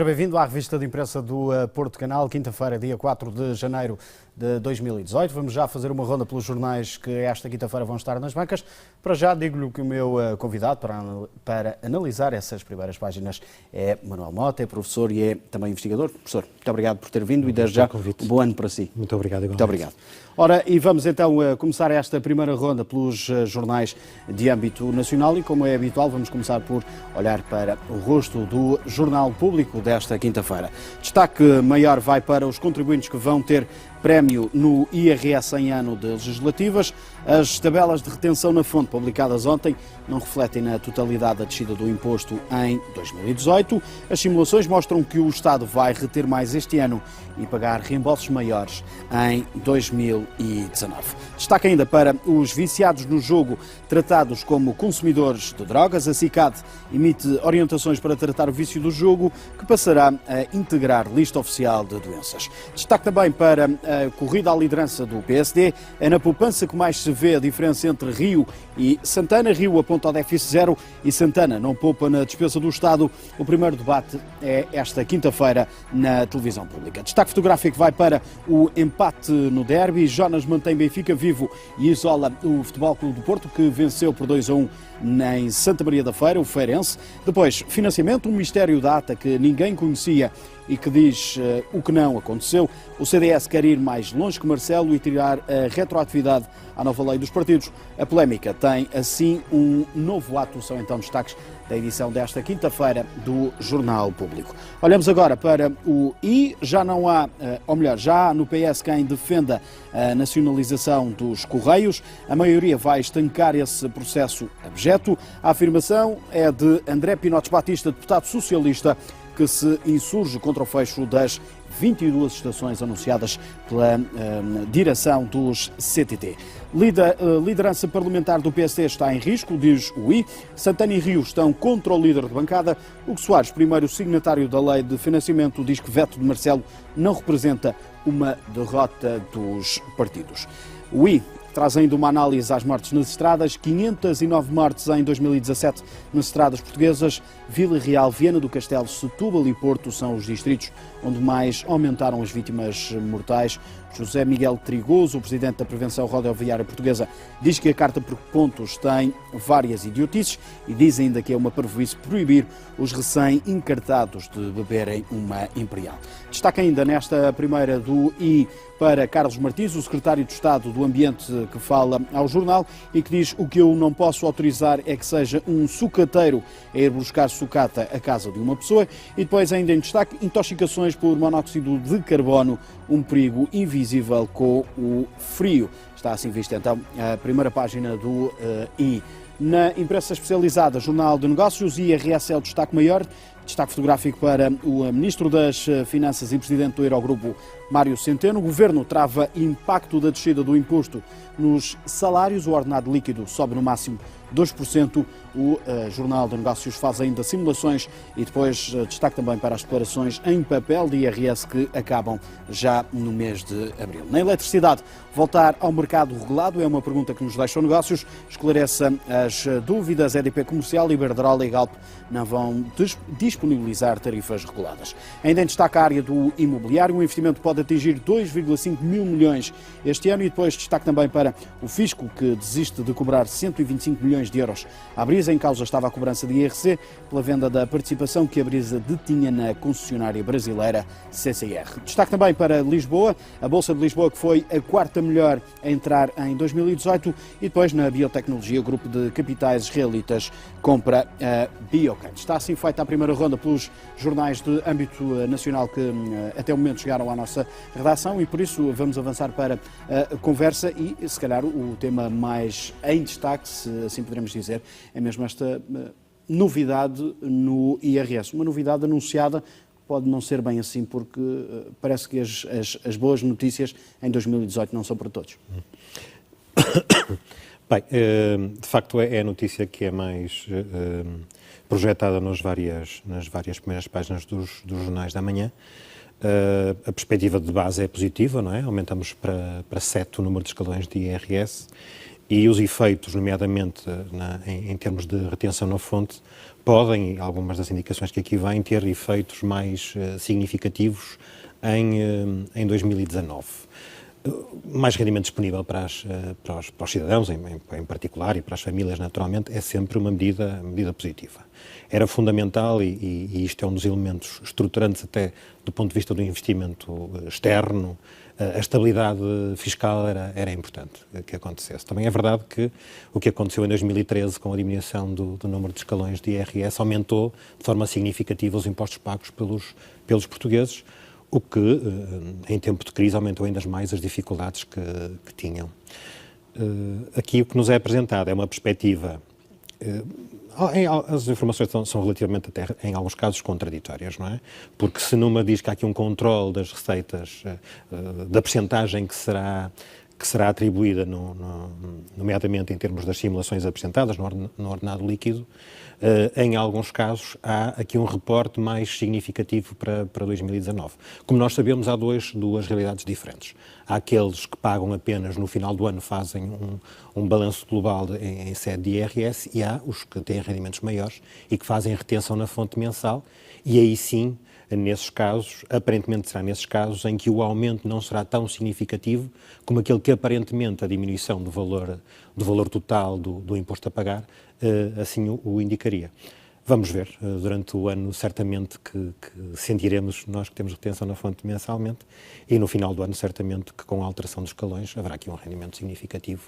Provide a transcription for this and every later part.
Seja bem-vindo à revista de imprensa do Porto Canal, quinta-feira, dia 4 de janeiro de 2018. Vamos já fazer uma ronda pelos jornais que esta quinta-feira vão estar nas bancas. Para já digo-lhe que o meu convidado para analisar essas primeiras páginas é Manuel Mota, é professor e é também investigador. Professor, muito obrigado por ter vindo e desde já um bom ano para si. Muito obrigado, igualmente. Muito obrigado. Ora, e vamos então começar esta primeira ronda pelos jornais de âmbito nacional e, como é habitual, vamos começar por olhar para o rosto do Jornal Público desta quinta-feira. Destaque maior vai para os contribuintes que vão ter prémio no IRS em ano de legislativas. As tabelas de retenção na fonte publicadas ontem não refletem na totalidade a descida do imposto em 2018. As simulações mostram que o Estado vai reter mais este ano e pagar reembolsos maiores em 2019. Destaque ainda para os viciados no jogo tratados como consumidores de drogas. A CICAD emite orientações para tratar o vício do jogo, que passará a integrar lista oficial de doenças. Destaque também para a corrida à liderança do PSD. É na poupança que mais se vê a diferença entre Rio e Santana. Rio aponta ao déficit zero e Santana não poupa na despesa do Estado. O primeiro debate é esta quinta-feira na televisão pública. Destaque fotográfico vai para o empate no derby. Jonas mantém Benfica vivo e isola o Futebol Clube do Porto, que venceu por 2-1 em Santa Maria da Feira, o Feirense. Depois, financiamento, um mistério da ATA que ninguém conhecia e que diz o que não aconteceu. O CDS quer ir mais longe que Marcelo e tirar a retroatividade à nova lei dos partidos. A polémica tem, assim, um novo ato. São então destaques da edição desta quinta-feira do Jornal Público. Olhamos agora para o I. Já não há, ou melhor, já há no PS quem defenda a nacionalização dos Correios. A maioria vai estancar esse processo abjeto. A afirmação é de André Pinotes Batista, deputado socialista, que se insurge contra o fecho das 22 estações anunciadas pela direção dos CTT. Liderança parlamentar do PSD está em risco, diz o I. Santana e Rio estão contra o líder de bancada. Hugo Soares, primeiro signatário da lei de financiamento, diz que veto de Marcelo não representa uma derrota dos partidos. O I traz ainda uma análise às mortes nas estradas. 509 mortes em 2017 nas estradas portuguesas. Vila Real, Viana do Castelo, Setúbal e Porto são os distritos onde mais aumentaram as vítimas mortais. José Miguel Trigoso, o presidente da Prevenção Rodoviária Portuguesa, diz que a carta por pontos tem várias idiotices e diz ainda que é uma parvoíce proibir os recém-encartados de beberem uma Imperial. Destaca ainda nesta primeira do I para Carlos Martins, o secretário de Estado do Ambiente, que fala ao jornal e que diz: o que eu não posso autorizar é que seja um sucateiro a ir buscar sucata à casa de uma pessoa. E depois ainda em destaque, intoxicações por monóxido de carbono, um perigo invisível com o frio. Está assim vista então a primeira página do I. Na imprensa especializada, Jornal de Negócios, IRS é o destaque maior. Destaque fotográfico para o Ministro das Finanças e Presidente do Eurogrupo, Mário Centeno. O Governo trava impacto da descida do imposto nos salários. O ordenado líquido sobe no máximo 2%. O Jornal de Negócios faz ainda simulações e depois destaque também para as declarações em papel de IRS que acabam já no mês de abril. Na eletricidade, voltar ao mercado regulado é uma pergunta que nos deixa o Negócios. Esclareça as dúvidas. EDP Comercial, Iberdrola e Galp não vão disponibilizar tarifas reguladas. Ainda em destaque a área do imobiliário. O investimento pode atingir 2,5 mil milhões este ano e depois destaque também para o Fisco, que desiste de cobrar 125 milhões de euros à Brisa. Em causa estava a cobrança de IRC pela venda da participação que a Brisa detinha na concessionária brasileira CCR. Destaque também para Lisboa, a Bolsa de Lisboa, que foi a quarta melhor a entrar em 2018, e depois na biotecnologia, o grupo de capitais israelitas compra a Biocan. Está assim feita a primeira ronda pelos jornais de âmbito nacional que até o momento chegaram à nossa redação e por isso vamos avançar para a conversa e se calhar o tema mais em destaque, se assim poderemos dizer, é mesmo esta novidade no IRS. Uma novidade anunciada, pode não ser bem assim, porque parece que as boas notícias em 2018 não são para todos. Bem, de facto é a notícia que é mais projetada nas várias primeiras páginas dos jornais da manhã. A perspectiva de base é positiva, não é? Aumentamos para 7 o número de escalões de IRS E os efeitos, nomeadamente em termos de retenção na fonte, podem, algumas das indicações que aqui vêm, ter efeitos mais significativos em 2019. Mais rendimento disponível para os cidadãos, em particular, e para as famílias, naturalmente, é sempre uma medida positiva. Era fundamental, e isto é um dos elementos estruturantes até do ponto de vista do investimento externo, a estabilidade fiscal era importante que acontecesse. Também é verdade que o que aconteceu em 2013 com a diminuição do número de escalões de IRS aumentou de forma significativa os impostos pagos pelos portugueses, o que, em tempo de crise, aumentou ainda mais as dificuldades que tinham. Aqui o que nos é apresentado é uma perspectiva. As informações são relativamente, até em alguns casos, contraditórias, não é? Porque se numa diz que há aqui um controle das receitas, da percentagem que será atribuída, nomeadamente em termos das simulações apresentadas no ordenado líquido, em alguns casos há aqui um reporte mais significativo para 2019. Como nós sabemos, há duas realidades diferentes. Há aqueles que pagam apenas no final do ano, fazem um balanço global em sede de IRS, e há os que têm rendimentos maiores e que fazem retenção na fonte mensal, e aí sim, nesses casos, aparentemente será nesses casos em que o aumento não será tão significativo como aquele que aparentemente a diminuição do valor total do imposto a pagar assim o indicaria. Vamos ver, durante o ano certamente que sentiremos nós que temos retenção na fonte mensalmente, e no final do ano certamente que com a alteração dos escalões haverá aqui um rendimento significativo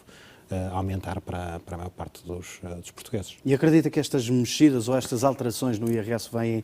a aumentar para a maior parte dos portugueses. E acredita que estas mexidas ou estas alterações no IRS vêm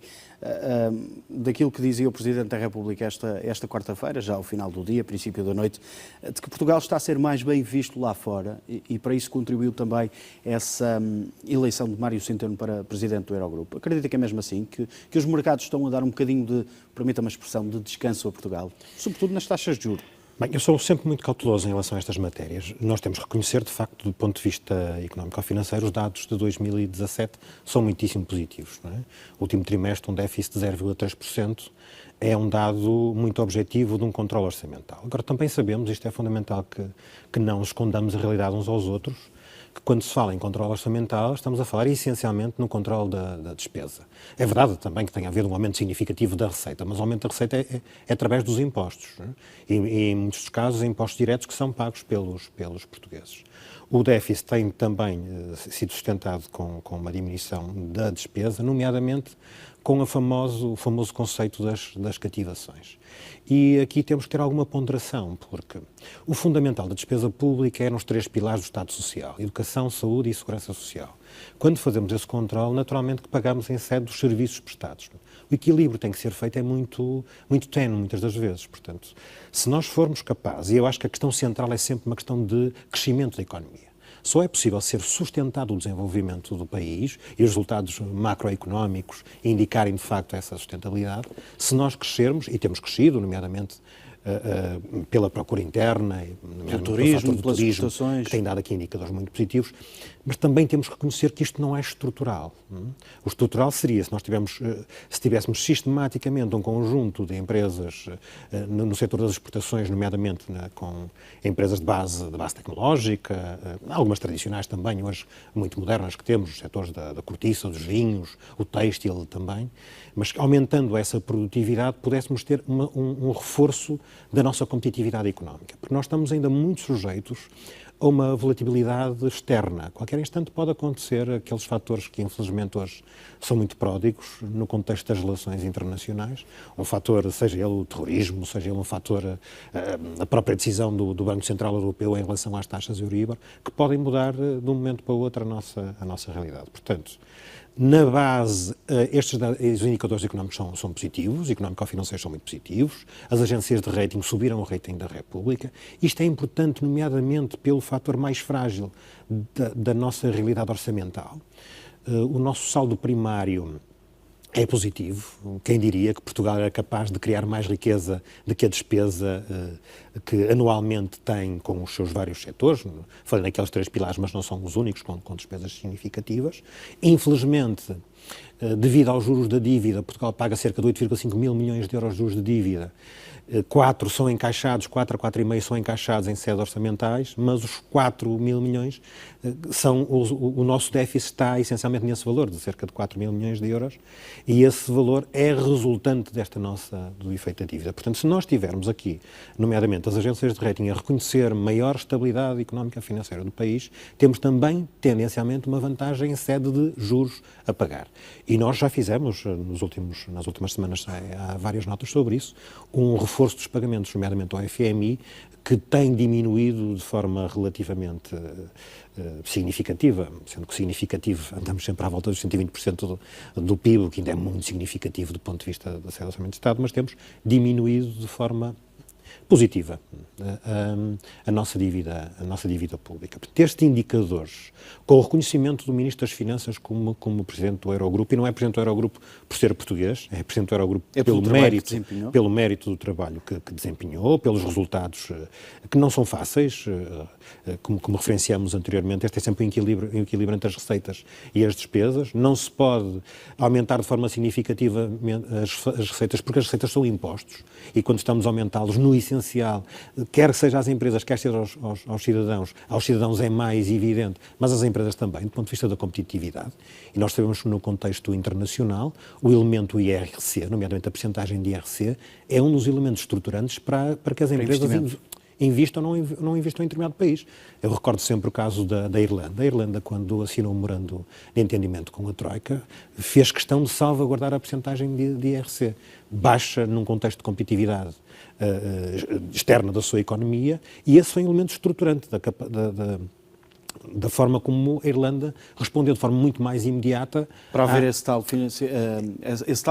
daquilo que dizia o Presidente da República esta quarta-feira, já ao final do dia, princípio da noite, de que Portugal está a ser mais bem visto lá fora, e para isso contribuiu também essa eleição de Mário Centeno para Presidente do Eurogrupo? Acredita que é mesmo assim, que os mercados estão a dar um bocadinho de, permita-me a expressão, de descanso a Portugal, sobretudo nas taxas de juros? Bem, eu sou sempre muito cauteloso em relação a estas matérias. Nós temos que reconhecer, de facto, do ponto de vista económico-financeiro, os dados de 2017 são muitíssimo positivos, não é? O último trimestre, um déficit de 0,3%, é um dado muito objetivo de um controle orçamental. Agora, também sabemos, isto é fundamental, que não escondamos a realidade uns aos outros, que quando se fala em controle orçamental, estamos a falar essencialmente no controle da despesa. É verdade também que tem havido um aumento significativo da receita, mas o aumento da receita é através dos impostos, não é? E em muitos dos casos, impostos diretos que são pagos pelos portugueses. O déficit tem também sido sustentado com uma diminuição da despesa, nomeadamente com o famoso conceito das cativações. E aqui temos que ter alguma ponderação, porque o fundamental da despesa pública é nos 3 pilares do Estado Social: educação, saúde e segurança social. Quando fazemos esse controle, naturalmente que pagamos em sede dos serviços prestados. O equilíbrio tem que ser feito, é muito ténue, muitas das vezes. Portanto, se nós formos capazes, e eu acho que a questão central é sempre uma questão de crescimento da economia. Só é possível ser sustentado o desenvolvimento do país e os resultados macroeconómicos indicarem, de facto, essa sustentabilidade, se nós crescermos, e temos crescido, nomeadamente pela procura interna, pelo turismo, pelas exportações, que tem dado aqui indicadores muito positivos, mas também temos que reconhecer que isto não é estrutural. O estrutural seria se tivéssemos sistematicamente um conjunto de empresas no setor das exportações, nomeadamente com empresas de base tecnológica, algumas tradicionais também, hoje muito modernas que temos, os setores da cortiça, dos vinhos, o têxtil também, mas aumentando essa produtividade pudéssemos ter um reforço da nossa competitividade económica, porque nós estamos ainda muito sujeitos a uma volatilidade externa. A qualquer instante pode acontecer aqueles fatores que, infelizmente, hoje são muito pródigos no contexto das relações internacionais. Um fator, seja ele o terrorismo, seja ele um fator, a própria decisão do Banco Central Europeu em relação às taxas Euribor, que podem mudar de um momento para o outro a nossa realidade. Portanto, na base, os indicadores económicos são positivos, económico-financeiros são muito positivos, as agências de rating subiram o rating da República. Isto é importante, nomeadamente, pelo fator mais frágil da nossa realidade orçamental. O nosso saldo primário é positivo. Quem diria que Portugal era capaz de criar mais riqueza do que a despesa que anualmente tem com os seus vários setores? Falei naqueles 3 pilares, mas não são os únicos, com despesas significativas. Infelizmente, devido aos juros da dívida, Portugal paga cerca de 8,5 mil milhões de euros de juros de dívida, 4 são encaixados, 4 a 4,5 são encaixados em sedes orçamentais, mas os 4 mil milhões são, o nosso déficit está essencialmente nesse valor, de cerca de 4 mil milhões de euros, e esse valor é resultante do efeito da dívida. Portanto, se nós tivermos aqui, nomeadamente as agências de rating, a reconhecer maior estabilidade económica e financeira do país, temos também, tendencialmente, uma vantagem em sede de juros a pagar. E nós já fizemos, nas últimas semanas, há várias notas sobre isso, um reforço dos pagamentos, nomeadamente ao FMI, que tem diminuído de forma relativamente significativa, sendo que significativo, andamos sempre à volta dos 120% do PIB, que ainda é muito significativo do ponto de vista da sede do Orçamento de Estado, mas temos diminuído de forma positiva a nossa dívida pública. Estes indicadores, com o reconhecimento do Ministro das Finanças como Presidente do Eurogrupo, e não é Presidente do Eurogrupo por ser português, é Presidente do Eurogrupo pelo mérito do trabalho que desempenhou, pelos resultados que não são fáceis, como referenciamos anteriormente. Este é sempre um equilíbrio entre as receitas e as despesas. Não se pode aumentar de forma significativa as receitas, porque as receitas são impostos, e quando estamos a aumentá-los no essencial, quer seja às empresas, quer seja aos cidadãos é mais evidente, mas às empresas também, do ponto de vista da competitividade. E nós sabemos que no contexto internacional, o elemento IRC, nomeadamente a percentagem de IRC, é um dos elementos estruturantes para que as empresas invistam ou não invistam em determinado país. Eu recordo sempre o caso da Irlanda. A Irlanda, quando assinou um memorando de entendimento com a Troika, fez questão de salvaguardar a percentagem de IRC. Baixa num contexto de competitividade externa da sua economia, e esse foi um elemento estruturante da forma como a Irlanda respondeu de forma muito mais imediata para haver esse tal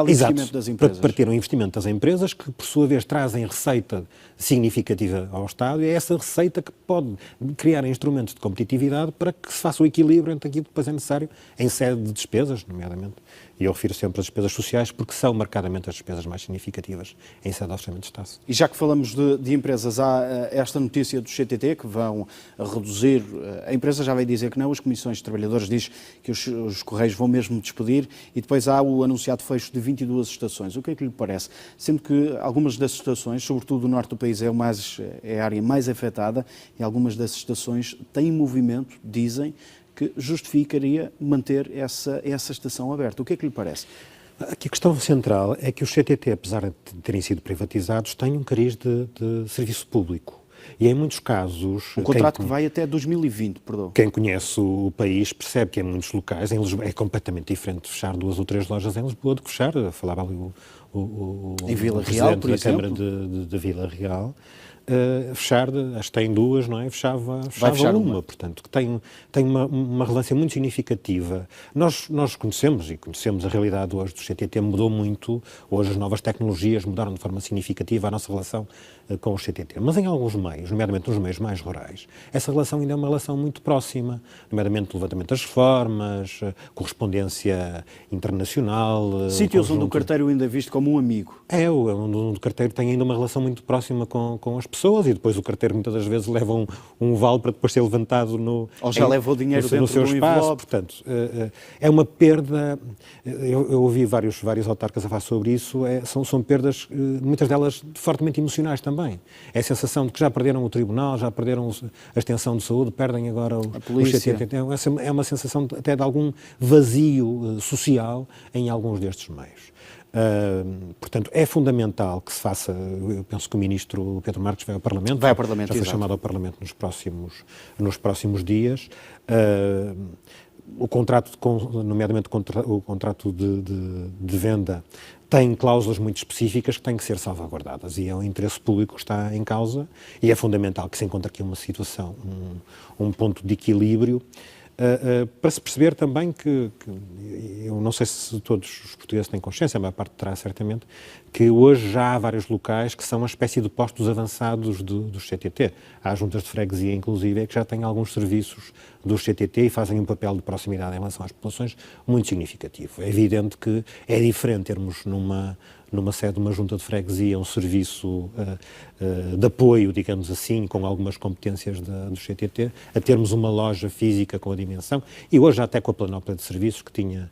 investimento das empresas. Para ter um investimento das empresas que, por sua vez, trazem receita significativa ao Estado, e é essa receita que pode criar instrumentos de competitividade para que se faça o equilíbrio entre aquilo que depois é necessário em sede de despesas, nomeadamente. E eu refiro sempre às despesas sociais, porque são marcadamente as despesas mais significativas em sede de Orçamento de Estado. E já que falamos de empresas, há esta notícia do CTT que vão reduzir. A empresa já veio dizer que não, as comissões de trabalhadores diz que os Correios vão mesmo despedir, e depois há o anunciado fecho de 22 estações. O que é que lhe parece? Sendo que algumas das estações, sobretudo o norte do país, é a área mais afetada, e algumas dessas estações têm movimento, dizem, que justificaria manter essa estação aberta. O que é que lhe parece? Aqui a questão central é que os CTT, apesar de terem sido privatizados, têm um cariz de serviço público. E em muitos casos... Um contrato que vai até 2020, perdão. Quem conhece o país percebe que em muitos locais, em Lisboa, é completamente diferente de fechar 2 ou 3 lojas em Lisboa do que fechar, falava ali em Vila Real, por exemplo, da Câmara de Vila Real. Fechar, acho que tem 2, não é? Fechava uma, portanto, que tem uma relevância muito significativa. Nós conhecemos a realidade hoje do CTT, mudou muito, hoje as novas tecnologias mudaram de forma significativa a nossa relação com o CTT, mas em alguns meios, nomeadamente nos meios mais rurais, essa relação ainda é uma relação muito próxima, nomeadamente o levantamento das reformas, correspondência internacional... Sítios onde o carteiro ainda é visto como um amigo. Onde o carteiro tem ainda uma relação muito próxima com as pessoas, e depois o carteiro muitas das vezes leva um vale para depois ser levantado ou já levou dinheiro dentro seu espaço. Envelope. Portanto, é uma perda. Eu ouvi vários autarcas a falar sobre isso. São perdas, muitas delas fortemente emocionais também. É a sensação de que já perderam o tribunal, já perderam a extensão de saúde, perdem agora a polícia. É uma sensação até de algum vazio social em alguns destes meios. Portanto, é fundamental que se faça. Eu penso que o Ministro Pedro Marques vai ao Parlamento. Já foi chamado ao Parlamento nos próximos dias. O contrato, nomeadamente o contrato de venda, tem cláusulas muito específicas que têm que ser salvaguardadas, e é o interesse público que está em causa, e é fundamental que se encontre aqui uma situação, um ponto de equilíbrio, para se perceber também que eu não sei se todos os portugueses têm consciência, a maior parte terá certamente, que hoje já há vários locais que são uma espécie de postos avançados dos CTT. Há juntas de freguesia, inclusive, que já têm alguns serviços dos CTT e fazem um papel de proximidade em relação às populações muito significativo. É evidente que é diferente termos numa sede de uma junta de freguesia um serviço de apoio, digamos assim, com algumas competências dos CTT, a termos uma loja física com a dimensão, e hoje até com a planóplia de serviços que tinha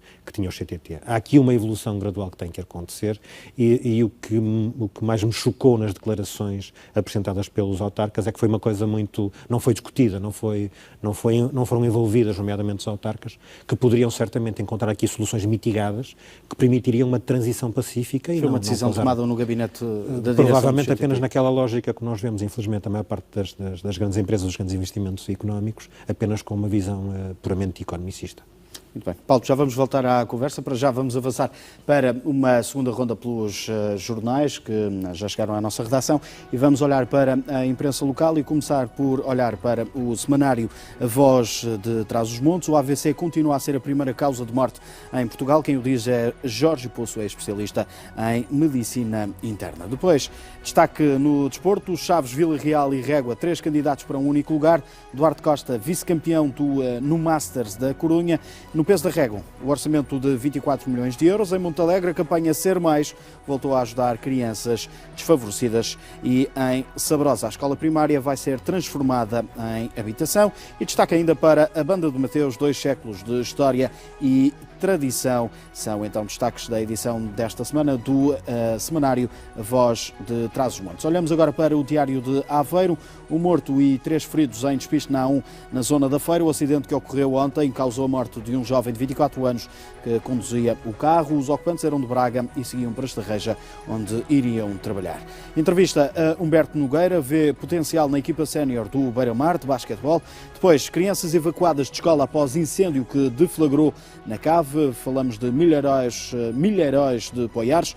o CTT. Há aqui uma evolução gradual que tem que acontecer, e e o que mais me chocou nas declarações apresentadas pelos autarcas é que foi uma coisa muito, não foi discutida, não foram envolvidas, nomeadamente os autarcas, que poderiam certamente encontrar aqui soluções mitigadas que permitiriam uma transição pacífica. Foi uma decisão tomada no gabinete da direção. Provavelmente apenas naquela lógica que nós vemos, infelizmente, a maior parte das grandes empresas, dos grandes investimentos económicos, apenas com uma visão puramente economicista. Muito bem. Paulo, já vamos voltar à conversa, para já vamos avançar para uma segunda ronda pelos jornais que já chegaram à nossa redação e vamos olhar para a imprensa local e começar por olhar para o semanário A Voz de Trás-os-Montes. O AVC continua a ser a primeira causa de morte em Portugal. Quem o diz é Jorge Poço, é especialista em medicina interna. Depois, destaque no desporto, Chaves, Vila Real e Régua, 3 candidatos para um único lugar. Duarte Costa, vice-campeão no Masters da Corunha. No peso da régua, o orçamento de 24 milhões de euros. Em Montalegre, a campanha Ser Mais voltou a ajudar crianças desfavorecidas e em Sabrosa, a escola primária vai ser transformada em habitação. E destaca ainda para a Banda de Mateus, 2 séculos de história e tradição. São então destaques da edição desta semana do semanário A Voz de Trás-os-Montes. Olhamos agora para o Diário de Aveiro. Um morto e 3 feridos em despiste na A1 na zona da Feira. O acidente que ocorreu ontem causou a morte de um jovem de 24 anos que conduzia o carro. Os ocupantes eram de Braga e seguiam para Estarreja, onde iriam trabalhar. Entrevista a Humberto Nogueira, vê potencial na equipa sénior do Beira-Mar de basquetebol. Depois, crianças evacuadas de escola após incêndio que deflagrou na Cave. Falamos de Milheiróis de Poiares.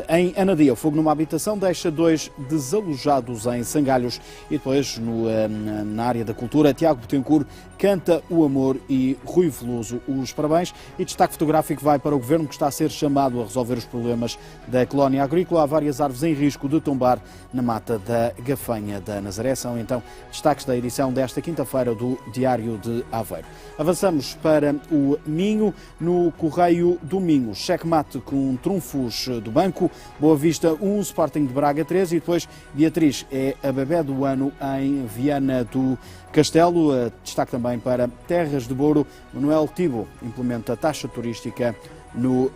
Em Anadia, o fogo numa habitação deixa 2 desalojados em Sangalhos. E depois, na área da cultura, Tiago Betancourt canta o amor e Rui Veloso os parabéns. E destaque fotográfico vai para o Governo, que está a ser chamado a resolver os problemas da colónia agrícola. Há várias árvores em risco de tombar na mata da Gafanha da Nazaré. São então destaques da edição desta quinta-feira do Diário de Aveiro. Avançamos para o Minho. No Correio do Minho, cheque-mate com trunfos do banco. Boa Vista 1, Sporting de Braga 3 e depois Beatriz é a bebé do ano em Viana do Castelo. Destaque também para Terras de Boro. Manuel Tibo implementa a taxa turística no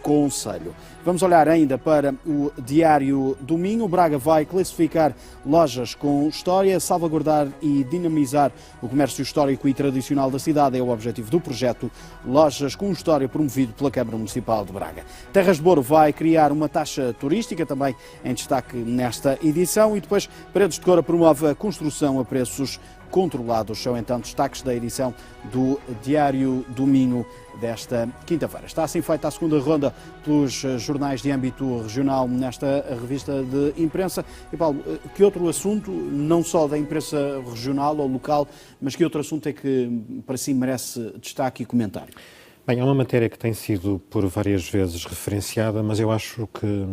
Conselho. Vamos olhar ainda para o Diário do Minho. Braga vai classificar lojas com história, salvaguardar e dinamizar o comércio histórico e tradicional da cidade. É o objetivo do projeto Lojas com História, promovido pela Câmara Municipal de Braga. Terras de Boro vai criar uma taxa turística, também em destaque nesta edição. E depois, Paredes de Coura promove a construção a preços controlados. São então destaques da edição do Diário do Minho desta quinta-feira. Está assim feita a segunda ronda pelos jornais de âmbito regional nesta revista de imprensa. E Paulo, que outro assunto, não só da imprensa regional ou local, mas que outro assunto é que para si merece destaque e comentário? Bem, é uma matéria que tem sido por várias vezes referenciada, mas eu acho que,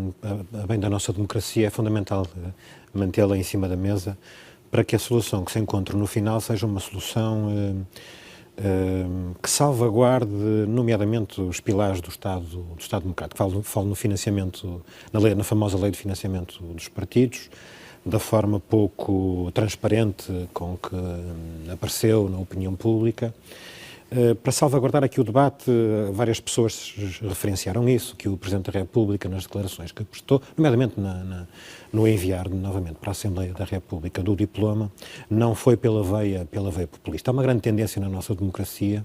a bem da nossa democracia, é fundamental mantê-la em cima da mesa para que a solução que se encontre no final seja uma solução que salvaguarde, nomeadamente, os pilares do Estado Democrático. Falo no financiamento, na famosa lei de financiamento dos partidos, da forma pouco transparente com que apareceu na opinião pública. Para salvaguardar aqui o debate, várias pessoas referenciaram isso, que o Presidente da República, nas declarações que prestou, nomeadamente no enviar novamente para a Assembleia da República do diploma, não foi pela veia populista. Há uma grande tendência na nossa democracia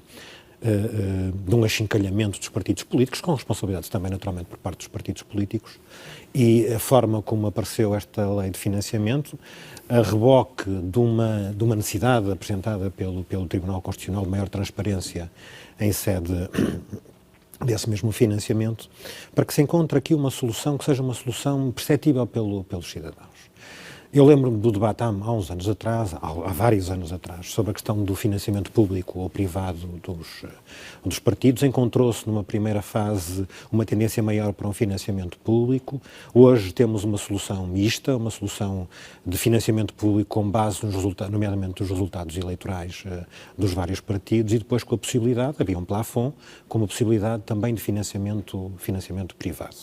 de um achincalhamento dos partidos políticos, com responsabilidades também, naturalmente, por parte dos partidos políticos, e a forma como apareceu esta lei de financiamento, a reboque de uma necessidade apresentada pelo Tribunal Constitucional de maior transparência em sede desse mesmo financiamento, para que se encontre aqui uma solução que seja uma solução perceptível pelos cidadãos. Eu lembro-me do debate há uns anos atrás, há vários anos atrás, sobre a questão do financiamento público ou privado dos partidos. Encontrou-se numa primeira fase uma tendência maior para um financiamento público. Hoje temos uma solução mista, uma solução de financiamento público com base nos resultados, nomeadamente os resultados eleitorais dos vários partidos, e depois com a possibilidade, havia um plafond, com uma possibilidade também de financiamento privado.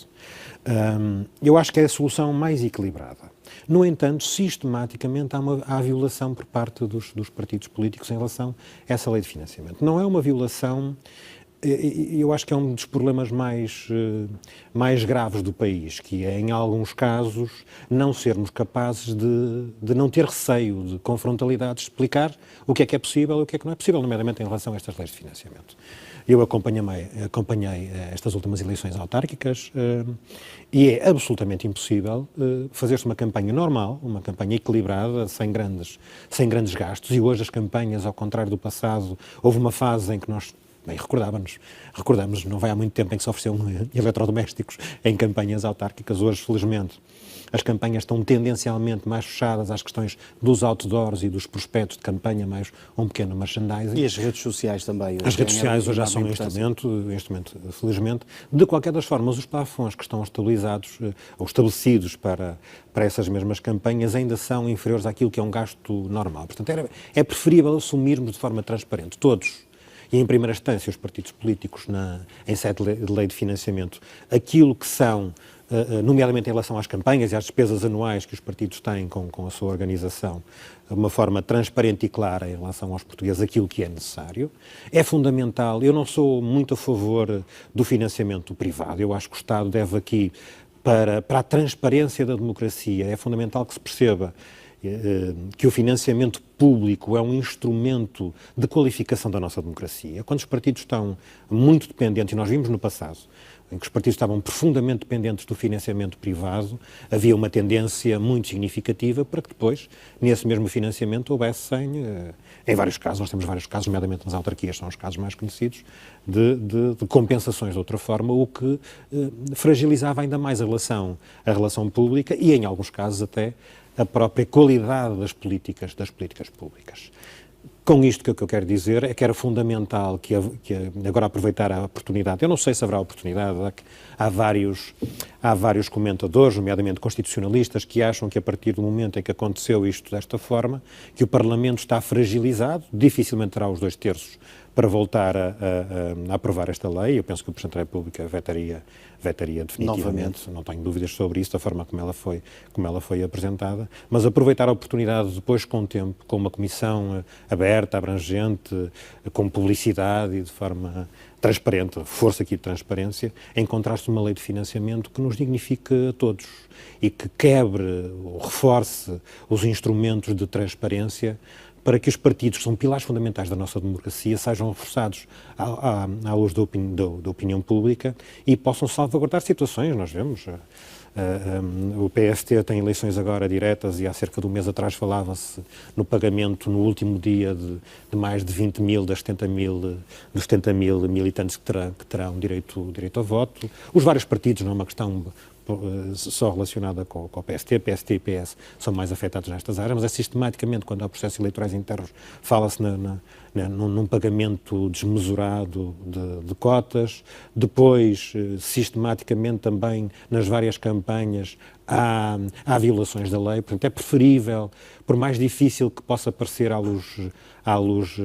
Eu acho que é a solução mais equilibrada. No entanto, sistematicamente há violação por parte dos partidos políticos em relação a essa lei de financiamento. Não é uma violação Eu acho que é um dos problemas mais graves do país, que é, em alguns casos, não sermos capazes de não ter receio de, com frontalidade, de explicar o que é possível e o que é que não é possível, nomeadamente em relação a estas leis de financiamento. Eu acompanhei estas últimas eleições autárquicas e é absolutamente impossível fazer-se uma campanha normal, uma campanha equilibrada, sem grandes gastos, e hoje as campanhas, ao contrário do passado, houve uma fase em que nós recordamos, não vai há muito tempo em que se ofereciam eletrodomésticos em campanhas autárquicas. Hoje, felizmente, as campanhas estão tendencialmente mais fechadas às questões dos outdoors e dos prospectos de campanha, mais um pequeno merchandising. E as redes sociais também. As redes sociais hoje já são um instrumento, felizmente. De qualquer das formas, os plafons que estão estabilizados ou estabelecidos para essas mesmas campanhas ainda são inferiores àquilo que é um gasto normal. Portanto, é preferível assumirmos de forma transparente, todos, e em primeira instância os partidos políticos em sede de lei de financiamento, aquilo que são, nomeadamente em relação às campanhas e às despesas anuais que os partidos têm com a sua organização, de uma forma transparente e clara em relação aos portugueses, aquilo que é necessário. É fundamental, eu não sou muito a favor do financiamento privado, eu acho que o Estado deve aqui, para a transparência da democracia, é fundamental que se perceba que o financiamento público é um instrumento de qualificação da nossa democracia. Quando os partidos estão muito dependentes, e nós vimos no passado, em que os partidos estavam profundamente dependentes do financiamento privado, havia uma tendência muito significativa para que depois, nesse mesmo financiamento, houvessem, em vários casos, nós temos vários casos, nomeadamente nas autarquias, são os casos mais conhecidos, de compensações de outra forma, o que fragilizava ainda mais a relação pública e, em alguns casos, até a própria qualidade das políticas públicas. Com isto, o que eu quero dizer é que era fundamental que agora aproveitar a oportunidade. Eu não sei se haverá oportunidade, há vários comentadores, nomeadamente constitucionalistas, que acham que a partir do momento em que aconteceu isto desta forma, que o Parlamento está fragilizado, dificilmente terá os 2/3 para voltar a aprovar esta lei. Eu penso que o Presidente da República vetaria definitivamente, novamente. Não tenho dúvidas sobre isso, da forma como ela foi apresentada, mas aproveitar a oportunidade depois, com o tempo, com uma comissão aberta, abrangente, com publicidade e de forma transparente, força aqui de transparência, encontrar-se uma lei de financiamento que nos dignifique a todos e que quebre ou reforce os instrumentos de transparência para que os partidos, que são pilares fundamentais da nossa democracia, sejam reforçados à luz da opinião pública e possam salvaguardar situações. Nós vemos, o PST tem eleições agora diretas e há cerca de um mês atrás falava-se no pagamento no último dia de mais de 20 mil dos 70 mil militantes que terão direito a voto. Os vários partidos, não é uma questão só relacionada com o PST e PS são mais afetados nestas áreas, mas é sistematicamente, quando há processos eleitorais internos, fala-se num pagamento desmesurado de cotas. Depois, sistematicamente também, nas várias campanhas, há violações da lei. Portanto, é preferível, por mais difícil que possa parecer à luz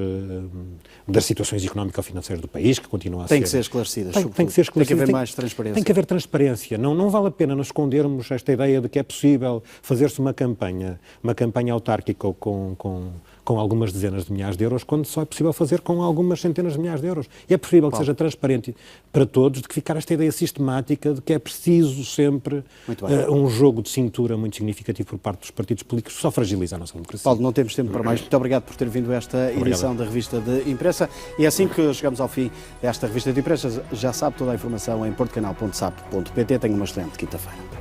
das situações económico-financeiras do país, que continua a ser... Tem que ser esclarecidas. Tem que ser esclarecidas. Tem que haver mais transparência. Tem que haver transparência. Não vale a pena nos escondermos esta ideia de que é possível fazer-se uma campanha autárquica com algumas dezenas de milhares de euros, quando só é possível fazer com algumas centenas de milhares de euros. E é preferível que seja transparente para todos, de que ficar esta ideia sistemática de que é preciso sempre um jogo de cintura muito significativo por parte dos partidos políticos, que só fragiliza a nossa democracia. Paulo, não temos tempo para mais. Muito obrigado por ter vindo a esta edição da Revista de Imprensa. E é assim que chegamos ao fim desta Revista de Imprensa. Já sabe, toda a informação em portocanal.sap.pt. Tenha uma excelente quinta-feira.